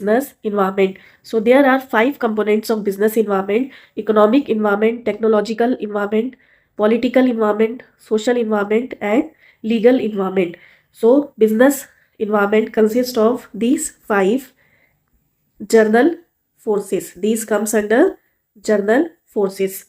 business environment. So there are 5 components of business environment: economic environment, technological environment, political environment, social environment, and legal environment. So business environment consists of these 5 journal forces. These comes under journal forces.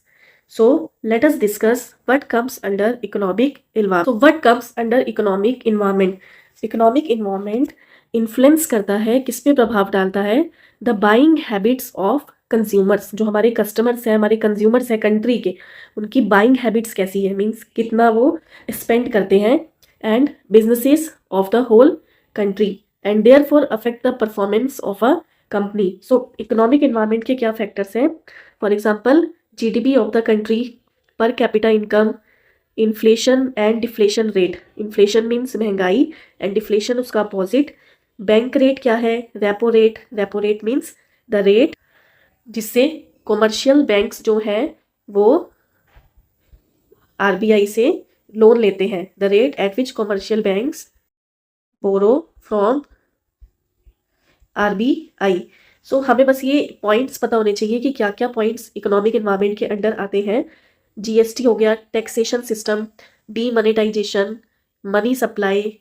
So let us discuss what comes under economic environment. So what comes under economic environment? Economic environment influence करता है, किस पे प्रभाव डालता है? The buying habits of consumers. जो हमारे customers हैं, हमारे कंज्यूमर्स हैं कंट्री के, उनकी बाइंग हैबिट्स कैसी है, मीन्स कितना वो स्पेंड करते हैं, and businesses of the whole country, and therefore affect the performance of a company. So economic environment के क्या फैक्टर्स हैं? For example GDP of the country, per capita income, inflation and deflation rate. Inflation means महंगाई and deflation उसका opposite. Bank rate क्या है? Repo rate. Repo rate means the rate जिससे commercial banks जो है वो आरबीआई से लोन लेते हैं। The rate at which commercial banks borrow from RBI. So हमें बस ये पॉइंट्स पता होने चाहिए कि क्या क्या पॉइंट्स इकोनॉमिक एनवायरनमेंट के अंडर आते हैं। जीएसटी हो गया, taxation system, demonetisation, money supply,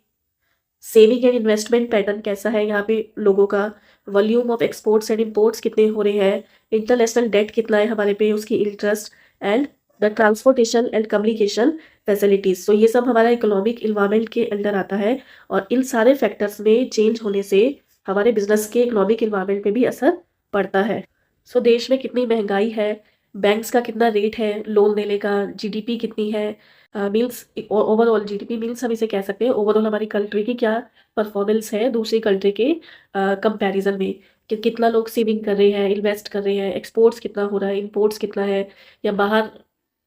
saving and investment pattern कैसा है यहाँ पे लोगों का, volume of exports and imports कितने हो रहे हैं, इंटरनेशनल डेट कितना है हमारे पे, उसकी interest, and the transportation and communication facilities. So ये सब हमारा इकोनॉमिक इन्वायरमेंट के अंडर आता है, और इन सारे फैक्टर्स में चेंज होने से हमारे बिजनेस के इकोनॉमिक इन्वायरमेंट पे भी असर पड़ता है। सो देश में कितनी महंगाई है, बैंक्स का कितना रेट है लोन देने का, जीडीपी कितनी है, मीन्स ओवरऑल जीडीपी मीन्स हम इसे कह सकते हैं ओवरऑल हमारी कंट्री की क्या परफॉर्मेंस है दूसरी कंट्री के कंपैरिजन में, कि कितना लोग सेविंग कर रहे हैं, इन्वेस्ट कर रहे हैं, एक्सपोर्ट्स कितना हो रहा है, इंपोर्ट्स कितना है, या बाहर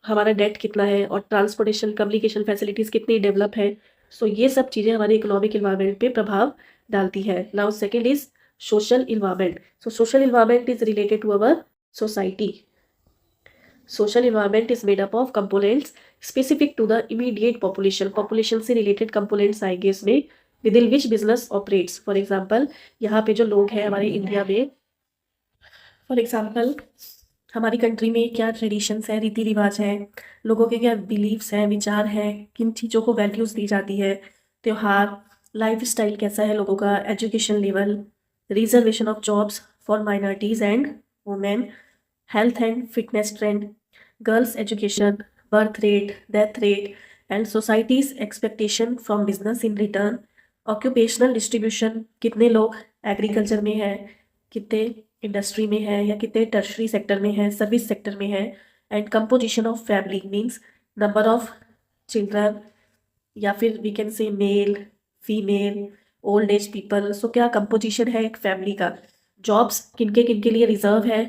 हमारा डेट कितना है, और ट्रांसपोर्टेशन कम्युनिकेशन फैसिलिटीज़ कितनी डेवलप है। सो ये सब चीज़ें हमारे इकोनॉमिक इन्वायरमेंट पे प्रभाव डालती है। Now second is social environment. So social environment is related to our society. Social environment is made up of components specific to the immediate population. Population से रिलेटेड कंपोनेंट्स आएंगे इसमें, within which business operates. For example यहाँ पे जो लोग हैं हमारे India में, फॉर एग्जाम्पल हमारी कंट्री में क्या ट्रेडिशंस हैं, रीति रिवाज हैं, लोगों के क्या बिलीव्स हैं, विचार हैं, किन चीज़ों को वैल्यूज़ दी जाती है, त्यौहार, लाइफ स्टाइल कैसा है लोगों का, education level, reservation of jobs for minorities and women, health and fitness trend, girls education, birth rate, death rate, and societies expectation from business in return, occupational distribution, कितने लोग agriculture में है, कितने industry में है, या कितने टर्शरी सेक्टर में है, सर्विस सेक्टर में है, and composition of family means number of children, या फिर we can say male, female, old age people. So क्या कंपोजिशन है एक फैमिली का, जॉब्स किनके किनके लिए रिजर्व है,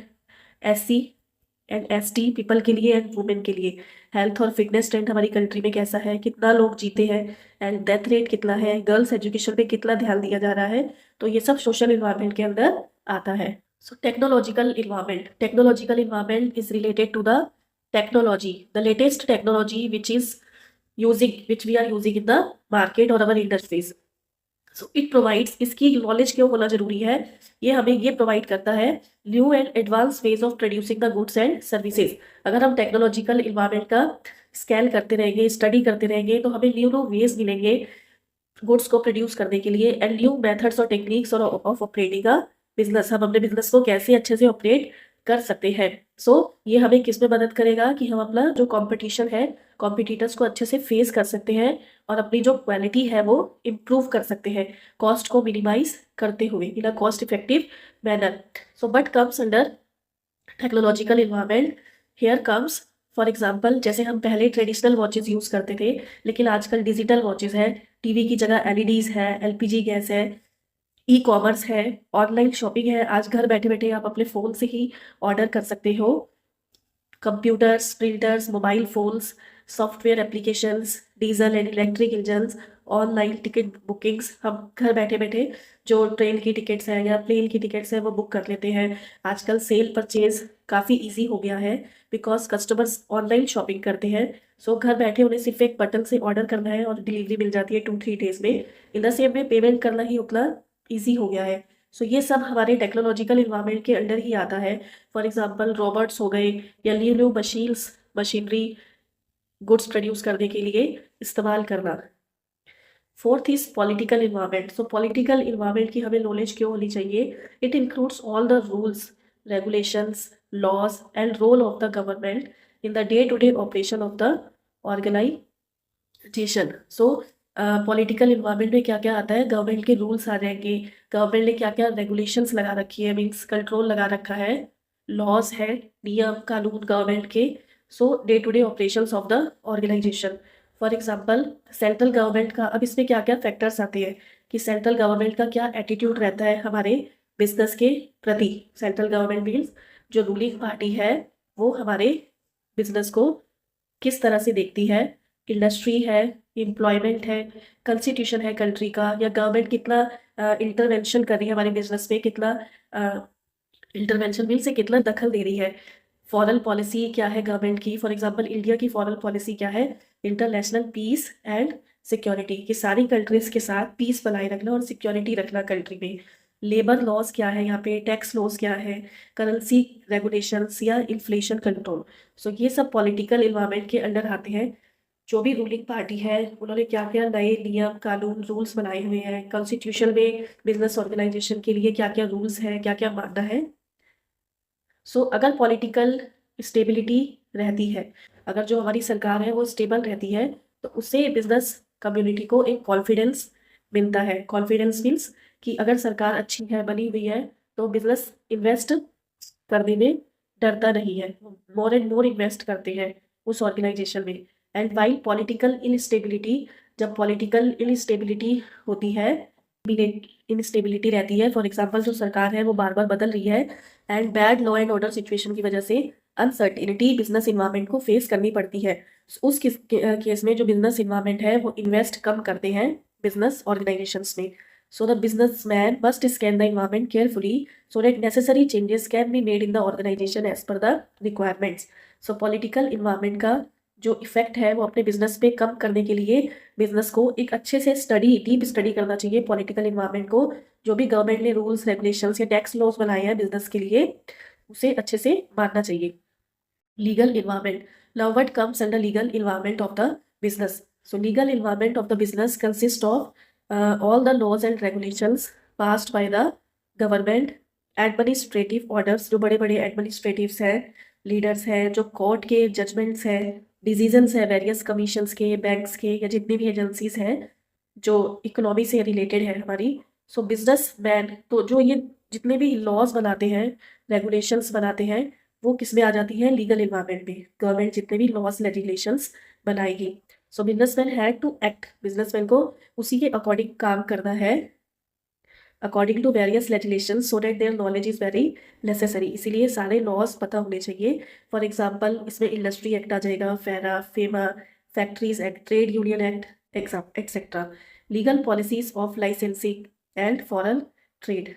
एससी एंड एसटी पीपल के लिए एंड वुमेन के लिए, हेल्थ और फिटनेस ट्रेंड हमारी कंट्री में कैसा है, कितना लोग जीते हैं, एंड डेथ रेट कितना है, गर्ल्स एजुकेशन पे कितना ध्यान दिया जा रहा है। तो ये सब सोशल इन्वायरमेंट के अंदर आता है। So technological environment. Technological environment is related to the technology, the latest technology which we are using in the market or our industries. So it provides, इसकी नॉलेज क्यों होना जरूरी है, ये हमें ये प्रोवाइड करता है new and advance ways of producing the goods and services. अगर हम टेक्नोलॉजिकल इन्वायरमेंट का स्कैन करते रहेंगे, स्टडी करते रहेंगे, तो हमें न्यू न्यू वेज मिलेंगे गुड्स को प्रोड्यूस करने के लिए, एंड न्यू मेथड्स और टेक्निक्स और ऑफ ऑपरेटिंग अ बिजनेस। हम अपने बिजनेस को कैसे अच्छे से ऑपरेट कर सकते हैं। सो ये हमें किस में मदद करेगा कि हम अपना जो कंपटीशन है, कॉम्पिटिटर्स को अच्छे से फेस कर सकते हैं, और अपनी जो क्वालिटी है वो इम्प्रूव कर सकते हैं, कॉस्ट को मिनिमाइज करते हुए in a cost effective manner. So but comes under technological environment, here comes for example, जैसे हम पहले ट्रेडिशनल वॉचेस यूज़ करते थे, लेकिन आजकल डिजिटल वॉचेस हैं, टीवी की जगह एलईडीज़ है, एलपीजी गैस है, ई कॉमर्स है, ऑनलाइन शॉपिंग है। आज घर बैठे बैठे आप अपने फ़ोन से ही ऑर्डर कर सकते हो, computers, printers, mobile phones, software applications, diesel and electric engines, online ticket bookings. हम घर बैठे बैठे जो ट्रेन की टिकट्स हैं या प्लेन की टिकट्स हैं वो बुक कर लेते हैं। आजकल सेल परचेज काफ़ी इजी हो गया है, बिकॉज कस्टमर्स ऑनलाइन शॉपिंग करते हैं। सो घर बैठे उन्हें सिर्फ एक बटन से ऑर्डर करना है और डिलीवरी मिल जाती है 2-3 डेज़ में। In the same way payment करना ही उतना ईजी हो गया है। सो ये सब हमारे टेक्नोलॉजिकल इन्वायरमेंट के अंडर ही आता है। फॉर एग्जांपल रोबोट्स हो गए या new new machinery goods produce करने के लिए इस्तेमाल करना। Fourth is political environment. So political environment की हमें नॉलेज क्यों होनी चाहिए? It includes all the rules, regulations, laws and role of the government in the day to day operation of the organisation. So political environment में क्या क्या आता है? गवर्नमेंट के रूल्स आ जाएंगे, गवर्नमेंट ने क्या क्या रेगुलेशंस लगा रखी है, मीन्स कंट्रोल लगा रखा है, लॉज है, नियम कानून गवर्नमेंट के। So day to day operations of the organisation. For example central government का, अब इसमें क्या क्या फैक्टर्स आते हैं कि सेंट्रल गवर्नमेंट का क्या एटीट्यूड रहता है हमारे बिजनेस के प्रति। सेंट्रल गवर्नमेंट मीन्स जो रूलिंग पार्टी है वो हमारे बिजनेस को किस तरह से देखती है। इंडस्ट्री है, एम्प्लॉयमेंट है, कॉन्स्टिट्यूशन है कंट्री का, या गवर्नमेंट कितना इंटरवेंशन कर रही है हमारे बिजनेस में, कितना इंटरवेंशन मीन से कितना दखल दे रही है। फॉरेन पॉलिसी क्या है गवर्नमेंट की? फॉर एग्जांपल इंडिया की फॉरेन पॉलिसी क्या है? इंटरनेशनल पीस एंड सिक्योरिटी, कि सारी कंट्रीज के साथ पीस बनाए रखना और सिक्योरिटी रखना कंट्री में। लेबर लॉज क्या है यहाँ पे? टैक्स लॉज क्या है? करेंसी रेगुलेशंस या इन्फ्लेशन कंट्रोल। सो ये सब पॉलिटिकल इन्वायरमेंट के अंडर आते हैं। जो भी रूलिंग पार्टी है उन्होंने क्या क्या नए नियम कानून रूल्स बनाए हुए हैं, कॉन्स्टिट्यूशन में बिजनेस ऑर्गेनाइजेशन के लिए क्या क्या रूल्स हैं, क्या क्या मानना है। सो अगर पॉलिटिकल स्टेबिलिटी रहती है, अगर जो हमारी सरकार है वो स्टेबल रहती है, तो उससे बिजनेस कम्युनिटी को एक कॉन्फिडेंस मिलता है। कॉन्फिडेंस मीन्स कि अगर सरकार अच्छी है, बनी हुई है, तो बिजनेस इन्वेस्ट करने में डरता नहीं है, मोर एंड मोर इन्वेस्ट करते हैं उस ऑर्गेनाइजेशन में। एंड वाइल पॉलिटिकल इनस्टेबिलिटी, जब पॉलिटिकल इनस्टेबिलिटी होती है, इनस्टेबिलिटी रहती है, फॉर एग्जांपल जो सरकार है वो बार बार बदल रही है, and bad law and order situation की वजह से अनसर्टिनिटी बिजनेस इन्वायरमेंट को फेस करनी पड़ती है। उस केस में जो बिजनेस इन्वायरमेंट है वो इन्वेस्ट कम करते हैं बिजनेस ऑर्गेनाइजेशंस में। So the businessman must scan the environment carefully so that necessary changes can be made in the organization as per the requirements. So political environment का जो effect है वो अपने बिजनेस पे कम करने के लिए बिजनेस को एक अच्छे से डीप स्टडी करना चाहिए पॉलिटिकल इन्वायरमेंट को। जो भी गवर्नमेंट ने रूल्स रेगुलेशंस या टैक्स लॉज बनाए हैं बिजनेस के लिए, उसे अच्छे से मानना चाहिए। Legal environment. Now what comes under legal environment of the business? So legal environment of the business consist of all the laws and regulations passed by the government, administrative orders, जो बड़े बड़े एडमिनिस्ट्रेटिव्स हैं, लीडर्स हैं, जो court के judgements हैं, decisions हैं various commissions के, बैंक्स के, या जितनी भी एजेंसीज हैं जो इकोनॉमी से रिलेटेड है हमारी। सो बिजनेस मैन, तो जो ये जितने भी लॉज बनाते हैं, रेगुलेशंस बनाते हैं, वो किस में आ जाती हैं? लीगल इन्वायरमेंट में। गवर्नमेंट जितने भी लॉज रेगुलेशंस बनाएगी, so businessman had to act, businessman को उसी के अकॉर्डिंग काम करना है, according to various legislation, so that their knowledge is very necessary. इसीलिए सारे लॉज पता होने चाहिए। फॉर एग्जांपल इसमें इंडस्ट्री एक्ट आ जाएगा, FERA, FEMA, factories act, trade union act, etcetera. Legal policies of licensing and foreign trade.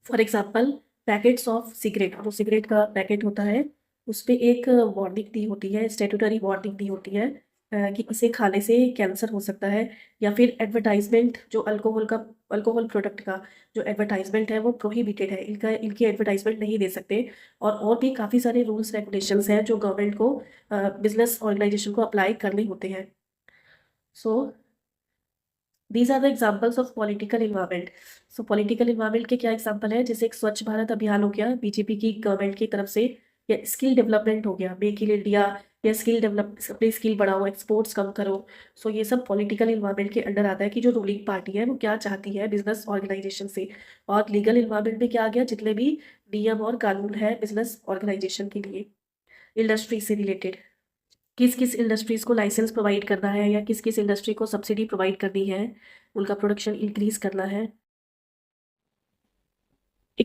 For example packets of cigarette, जो cigarette का पैकेट होता है उस पर एक वार्निंग दी होती है, स्टेटूटरी वार्निंग दी होती है कि इसे खाने से कैंसर हो सकता है। या फिर एडवर्टाइजमेंट, जो अल्कोहल प्रोडक्ट का जो एडवर्टाइजमेंट है वो प्रोहिबिटेड है, इनकी एडवर्टाइजमेंट नहीं दे सकते। और भी काफ़ी सारे रूल्स रेगुलेशंस हैं जो गवर्नमेंट को बिजनेस ऑर्गेनाइजेशन को अप्लाई करने होते हैं। So these are the examples of political environment. So political environment के क्या एग्जाम्पल है? जैसे एक स्वच्छ भारत अभियान हो गया बीजेपी की गवर्नमेंट की तरफ से, या स्किल डेवलपमेंट हो गया, मेक इन इंडिया, या स्किल डेवलप, अपनी स्किल बढ़ाओ, एक्सपोर्ट्स कम करो। सो ये सब पॉलिटिकल इन्वायरमेंट के अंडर आता है कि जो रूलिंग पार्टी है वो क्या चाहती है बिजनेस ऑर्गेनाइजेशन से। और लीगल इन्वायरमेंट में क्या आ गया? जितने भी नियम और कानून है बिजनेस ऑर्गेनाइजेशन के लिए। इंडस्ट्री से रिलेटेड, किस किस इंडस्ट्रीज़ को लाइसेंस प्रोवाइड करना है, या किस किस इंडस्ट्री को सब्सिडी प्रोवाइड करनी है, उनका प्रोडक्शन इंक्रीज़ करना है।